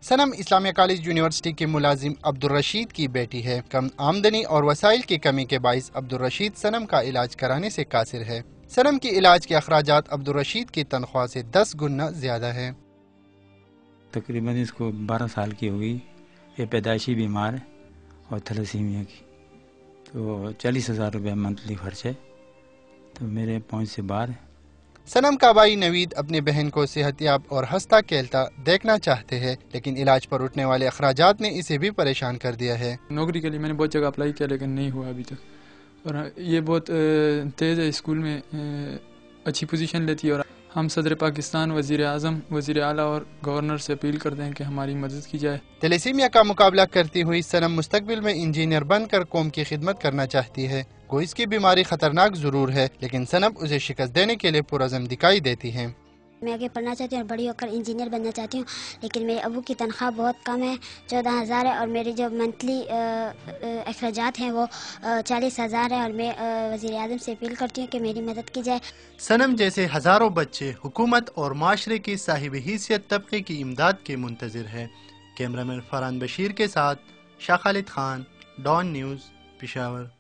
सनम Islamia college university के मुलाजिम अब्दुर्रशीद की बेटी है। कम आमदनी और वसाइल की कमी के बाइस अब्दुर्रशीद सनम का इलाज कराने से कासिर है। सनम की इलाज के अखराजात अब्दुर्रशीद की तनख्वाह से 10 गुना ज्यादा है। तकरीबन इसको 12 साल की होगी, ये पैदाइशी बीमार है और थैलेसीमिया की, तो 40,000 रुपये मंथली खर्च है, तो मेरे पहुंच से बाहर है। सनम का भाई नवीद अपनी बहन को सेहतयाब और हंसता खेलता देखना चाहते हैं, लेकिन इलाज पर उठने वाले अखराजात ने इसे भी परेशान कर दिया है। नौकरी के लिए मैंने बहुत जगह अप्लाई किया लेकिन नहीं हुआ अभी तक, और ये बहुत तेज़ है, स्कूल में अच्छी पोजीशन लेती है, और हम सदर पाकिस्तान, वज़ीर आज़म, वज़ीर आला और गवर्नर से अपील करते हैं कि हमारी मदद की जाए। थैलेसीमिया का मुकाबला करती हुई सनम मुस्तकबिल में इंजीनियर बनकर कौम की खिदमत करना चाहती है। कोई इसकी बीमारी खतरनाक ज़रूर है, लेकिन सनम उसे शिकस्त देने के लिए पुरज़म दिखाई देती है। मैं आगे पढ़ना चाहती हूँ और बड़ी होकर इंजीनियर बनना चाहती हूँ, लेकिन मेरे अबू की तनख्वाह बहुत कम है, 14,000 है, और मेरे जो मंथली अखराजात हैं वो 40,000 है, और मैं वज़ीर आज़म से अपील करती हूँ कि मेरी मदद की जाए। सनम जैसे हज़ारों बच्चे हुकूमत और माशरे की साहिब हैसियत तबके की इमदाद के मुंतज़िर है। कैमरामैन फरहान बशीर के साथ शाह खालिद खान, डॉन न्यूज़, पेशावर।